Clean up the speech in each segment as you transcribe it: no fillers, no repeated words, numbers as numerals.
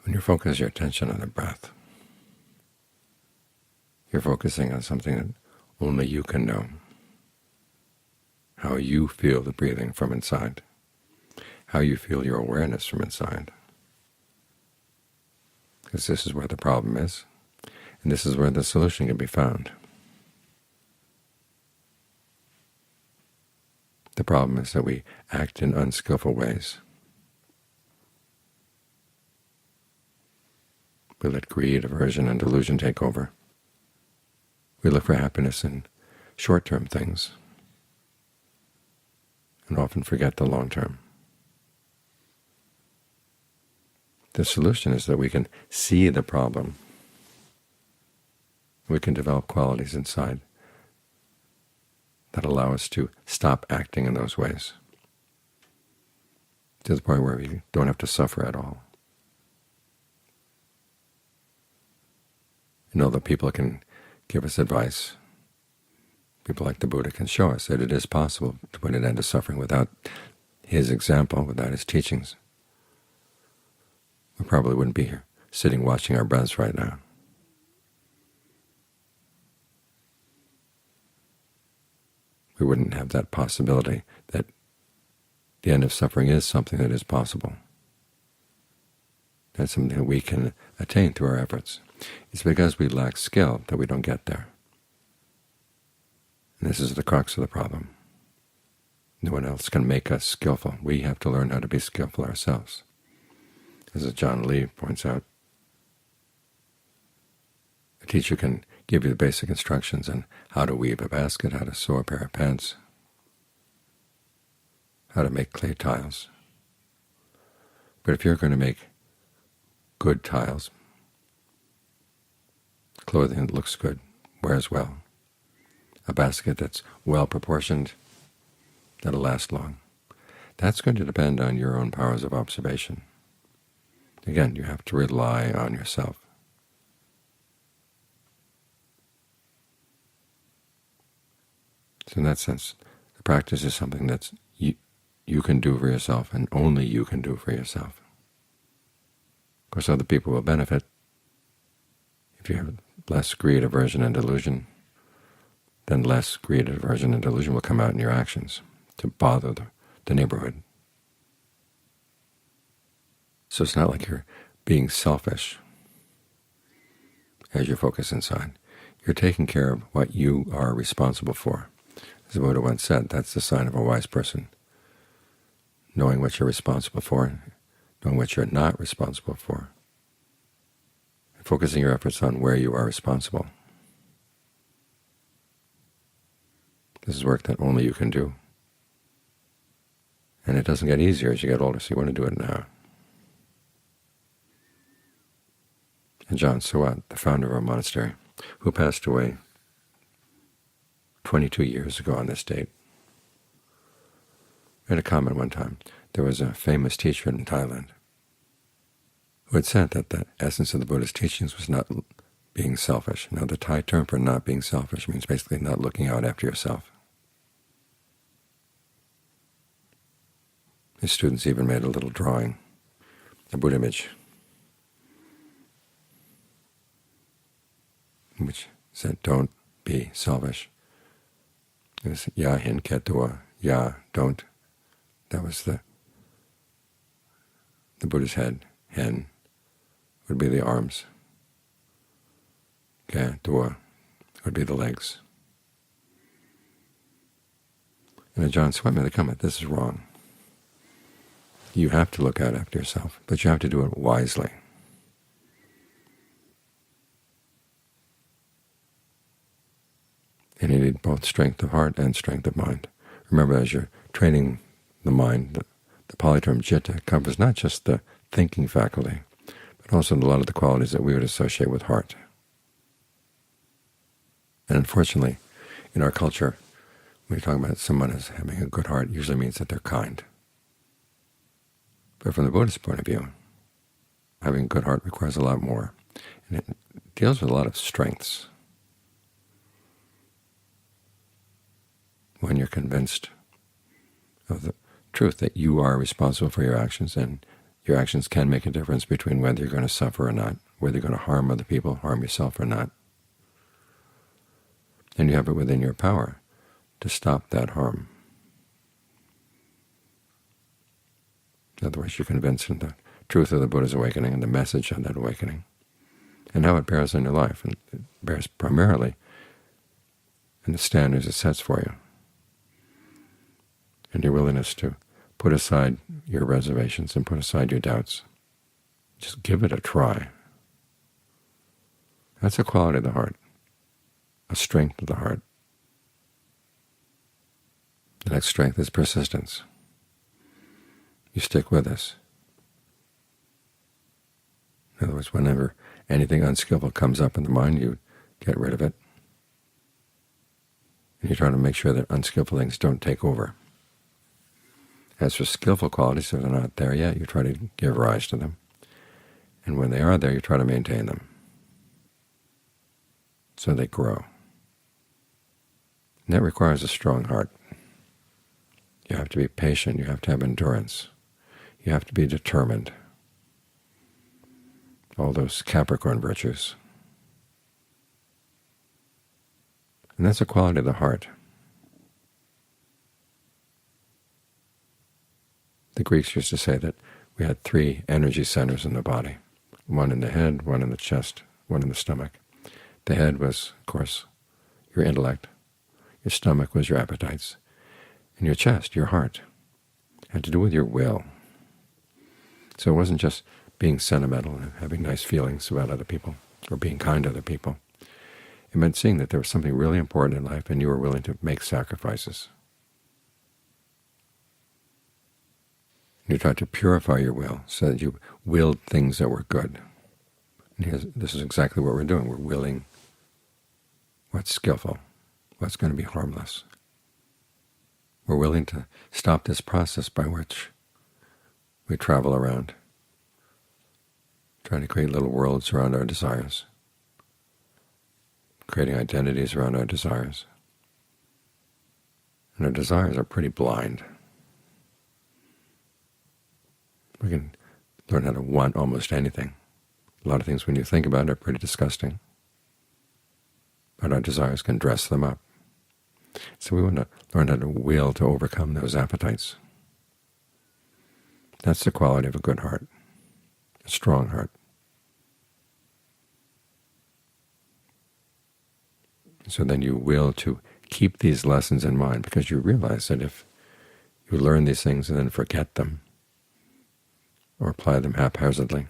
When you focus your attention on the breath, you're focusing on something that only you can know, how you feel the breathing from inside, how you feel your awareness from inside. Because this is where the problem is, and this is where the solution can be found. The problem is that we act in unskillful ways. We let greed, aversion, and delusion take over. We look for happiness in short-term things and often forget the long-term. The solution is that we can see the problem. We can develop qualities inside that allow us to stop acting in those ways, to the point where we don't have to suffer at all. You know that people can give us advice. People like the Buddha can show us that it is possible to put an end to suffering without his example, without his teachings. We probably wouldn't be here sitting watching our breaths right now. We wouldn't have that possibility that the end of suffering is something that is possible. That's something that we can attain through our efforts. It's because we lack skill that we don't get there. And this is the crux of the problem. No one else can make us skillful. We have to learn how to be skillful ourselves. As John Lee points out, a teacher can give you the basic instructions on how to weave a basket, how to sew a pair of pants, how to make clay tiles. But if you're going to make good tiles, clothing that looks good, wears well, a basket that's well proportioned, that'll last long, that's going to depend on your own powers of observation. Again, you have to rely on yourself. So in that sense, the practice is something that you can do for yourself, and only you can do for yourself. Of course, other people will benefit. If you have less greed, aversion, and delusion, then less greed, aversion, and delusion will come out in your actions to bother the neighborhood. So it's not like you're being selfish as you focus inside. You're taking care of what you are responsible for. As the Buddha once said, that's the sign of a wise person, knowing what you're responsible for, knowing what you're not responsible for, and focusing your efforts on where you are responsible. This is work that only you can do, and it doesn't get easier as you get older, so you want to do it now. And John Suat, the founder of our monastery, who passed away 22 years ago on this date, made a comment one time. There was a famous teacher in Thailand who had said that the essence of the Buddha's teachings was not being selfish. Now, the Thai term for not being selfish means basically not looking out after yourself. His students even made a little drawing, a Buddha image, which said, "Don't be selfish." It was "Ya hin ketua," "Ya, don't." That was the Buddha's head. Hen would be the arms. Ketua would be the legs. And John Suat made the comment, this is wrong. You have to look out after yourself, but you have to do it wisely. And you need both strength of heart and strength of mind. Remember, as you're training the mind, the Pali term citta covers not just the thinking faculty, but also a lot of the qualities that we would associate with heart. And unfortunately, in our culture, when you talk about someone as having a good heart, it usually means that they're kind. But from the Buddhist point of view, having a good heart requires a lot more, and it deals with a lot of strengths. When you're convinced of the truth that you are responsible for your actions and Your actions can make a difference between whether you're going to suffer or not, whether you're going to harm other people, harm yourself or not. And you have it within your power to stop that harm. In other words, you're convinced of the truth of the Buddha's awakening and the message of that awakening, and how it bears in your life. And it bears primarily in the standards it sets for you, and your willingness to put aside your reservations and put aside your doubts. Just give it a try. That's a quality of the heart, a strength of the heart. The next strength is persistence. You stick with this. In other words, whenever anything unskillful comes up in the mind, you get rid of it. And you try to make sure that unskillful things don't take over. As for skillful qualities, if they're not there yet, you try to give rise to them. And when they are there, you try to maintain them so they grow. And that requires a strong heart. You have to be patient. You have to have endurance. You have to be determined. All those Capricorn virtues. And that's a quality of the heart. The Greeks used to say that we had 3 energy centers in the body, one in the head, one in the chest, one in the stomach. The head was, of course, your intellect. Your stomach was your appetites. And your chest, your heart, had to do with your will. So it wasn't just being sentimental and having nice feelings about other people or being kind to other people. It meant seeing that there was something really important in life and you were willing to make sacrifices. You tried to purify your will so that you willed things that were good. And this is exactly what we're doing. We're willing what's skillful, what's going to be harmless. We're willing to stop this process by which we travel around, trying to create little worlds around our desires, creating identities around our desires. And our desires are pretty blind. We can learn how to want almost anything. A lot of things when you think about it are pretty disgusting, but our desires can dress them up. So we want to learn how to will to overcome those appetites. That's the quality of a good heart, a strong heart. So then you will to keep these lessons in mind, because you realize that if you learn these things and then forget them or apply them haphazardly,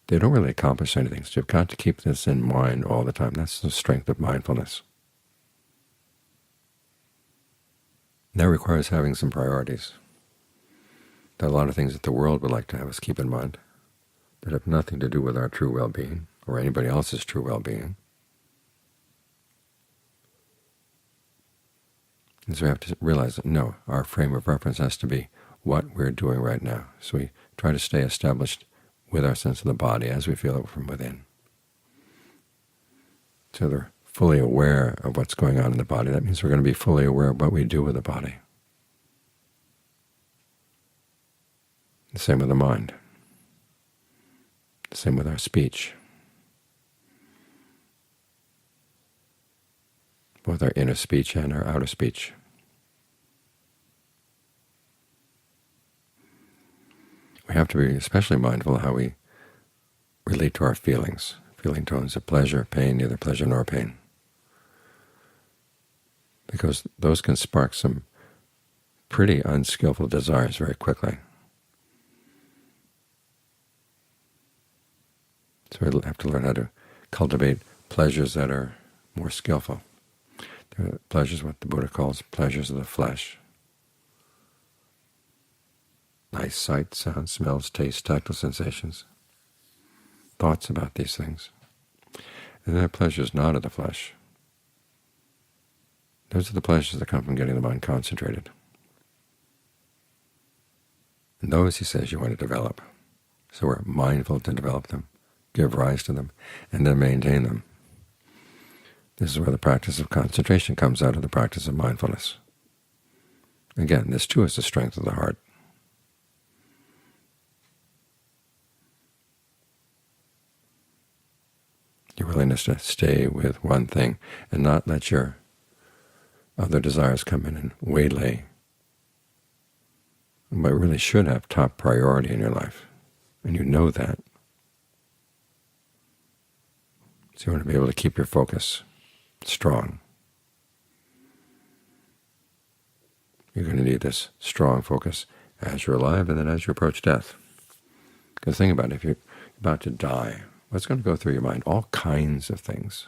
they don't really accomplish anything. So you've got to keep this in mind all the time. That's the strength of mindfulness. That requires having some priorities. There are a lot of things that the world would like to have us keep in mind that have nothing to do with our true well-being or anybody else's true well-being. And so we have to realize that, no, our frame of reference has to be what we're doing right now. So we try to stay established with our sense of the body as we feel it from within. So they're fully aware of what's going on in the body. That means we're going to be fully aware of what we do with the body. The same with the mind. The same with our speech. Both our inner speech and our outer speech. We have to be especially mindful of how we relate to our feelings, feeling tones of pleasure, pain, neither pleasure nor pain, because those can spark some pretty unskillful desires very quickly. So we have to learn how to cultivate pleasures that are more skillful. There are pleasures, what the Buddha calls pleasures of the flesh. Nice sight, sound, smells, taste, tactile sensations, thoughts about these things. And there are pleasures not of the flesh. Those are the pleasures that come from getting the mind concentrated. And those, he says, you want to develop. So we're mindful to develop them, give rise to them, and then maintain them. This is where the practice of concentration comes out of the practice of mindfulness. Again, this too is the strength of the heart. is to stay with one thing and not let your other desires come in and waylay what really should have top priority in your life, and you know that. So you want to be able to keep your focus strong. You're going to need this strong focus as you're alive and then as you approach death. Because think about it, if you're about to die, what's going to go through your mind? All kinds of things.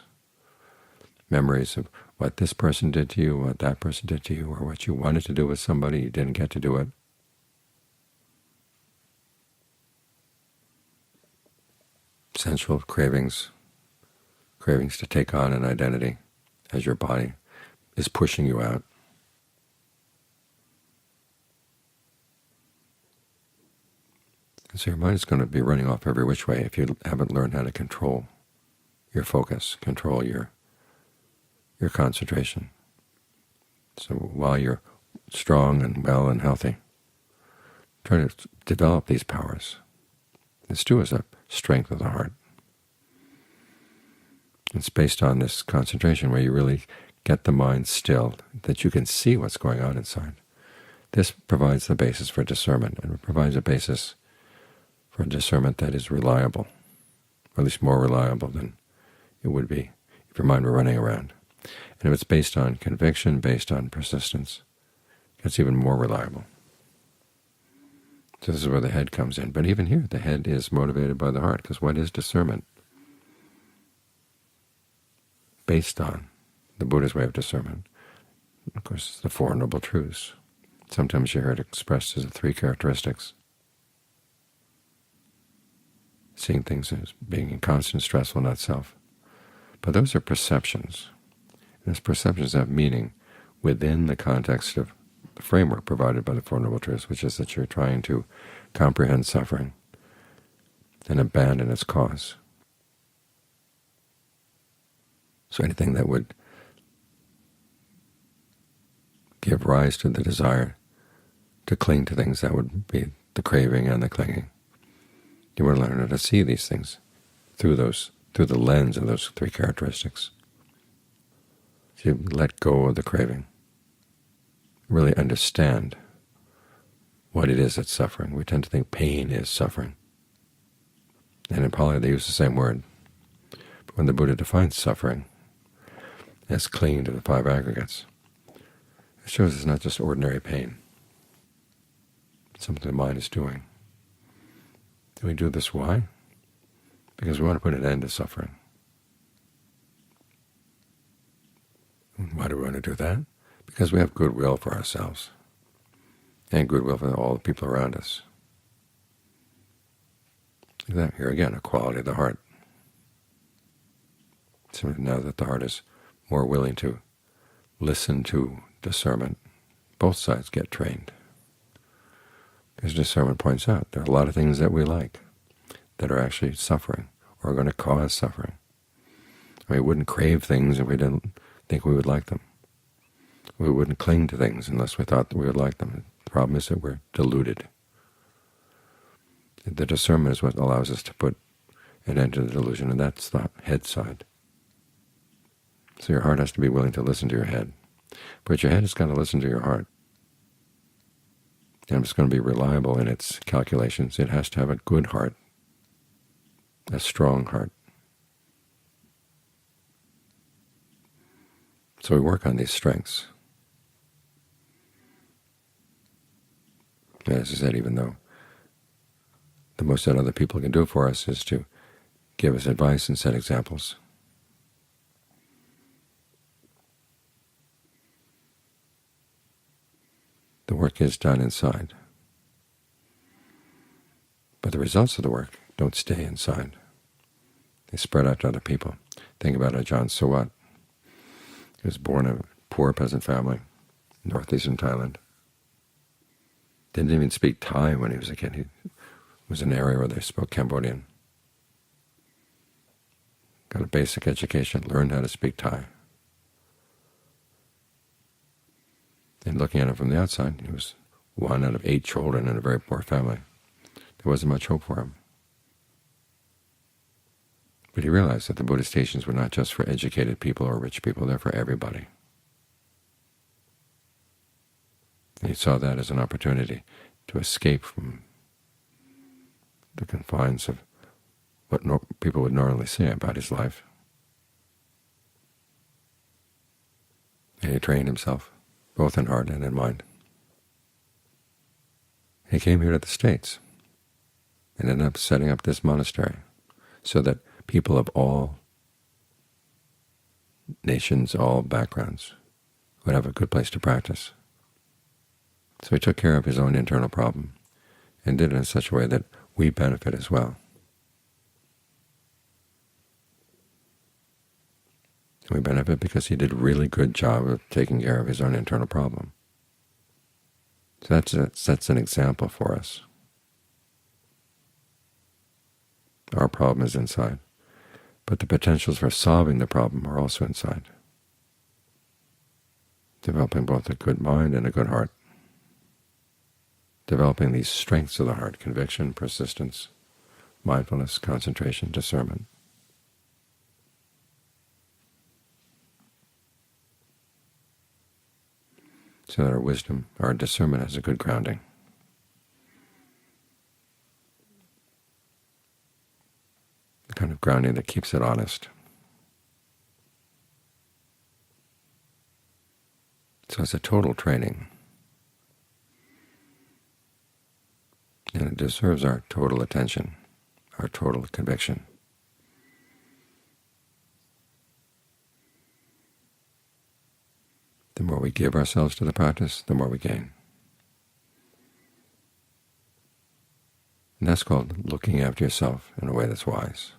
Memories of what this person did to you, what that person did to you, or what you wanted to do with somebody, you didn't get to do it. Sensual cravings, cravings to take on an identity as your body is pushing you out. And so your mind is going to be running off every which way if you haven't learned how to control your focus, control your concentration. So while you're strong and well and healthy, try to develop these powers. This too is a strength of the heart. It's based on this concentration where you really get the mind still, that you can see what's going on inside. This provides the basis for discernment, and it provides a basis for discernment that is reliable, or at least more reliable than it would be if your mind were running around. And if it's based on conviction, based on persistence, it's even more reliable. So this is where the head comes in. But even here, the head is motivated by the heart, because what is discernment? Based on the Buddha's way of discernment, of course, it's the Four Noble Truths. Sometimes you hear it expressed as the three characteristics. Seeing things as being in constant stress will not self. But those are perceptions. And those perceptions have meaning within the context of the framework provided by the Four Noble Truths, which is that you're trying to comprehend suffering and abandon its cause. So anything that would give rise to the desire to cling to things, that would be the craving and the clinging. You want to learn how to see these things through the lens of those three characteristics. So you let go of the craving, really understand what it is that's suffering. We tend to think pain is suffering. And in Pali they use the same word. But when the Buddha defines suffering as clinging to the five aggregates, it shows it's not just ordinary pain. It's something the mind is doing. Do we do this? Why? Because we want to put an end to suffering. And why do we want to do that? Because we have goodwill for ourselves and goodwill for all the people around us. That here again, a quality of the heart. So now that the heart is more willing to listen to discernment, both sides get trained. Because discernment points out there are a lot of things that we like that are actually suffering or are going to cause suffering. I mean, we wouldn't crave things if we didn't think we would like them. We wouldn't cling to things unless we thought that we would like them. The problem is that we're deluded. The discernment is what allows us to put an end to the delusion, and that's the head side. So your heart has to be willing to listen to your head. But your head has got to listen to your heart. And if it's going to be reliable in its calculations, it has to have a good heart, a strong heart. So we work on these strengths. And as I said, even though the most that other people can do for us is to give us advice and set examples, the work is done inside. But the results of the work don't stay inside. They spread out to other people. Think about Ajahn Suwat. He was born in a poor peasant family, northeastern Thailand. Didn't even speak Thai when he was a kid. He was in an area where they spoke Cambodian. Got a basic education, learned how to speak Thai. And looking at him from the outside, he was one out of 8 children in a very poor family. There wasn't much hope for him. But But he realized that the Buddhist teachings were not just for educated people or rich people, they're for everybody. And he saw that as an opportunity to escape from the confines of what people would normally say about his life. And he trained himself, both in heart and in mind. He came here to the States and ended up setting up this monastery so that people of all nations, all backgrounds, would have a good place to practice. So he took care of his own internal problem and did it in such a way that we benefit as well. We benefit because he did a really good job of taking care of his own internal problem. So that's an example for us. Our problem is inside, but the potentials for solving the problem are also inside. Developing both a good mind and a good heart. Developing these strengths of the heart: conviction, persistence, mindfulness, concentration, discernment. So that our wisdom, our discernment has a good grounding. The kind of grounding that keeps it honest. So it's a total training, and it deserves our total attention, our total conviction. The more we give ourselves to the practice, the more we gain. And that's called looking after yourself in a way that's wise.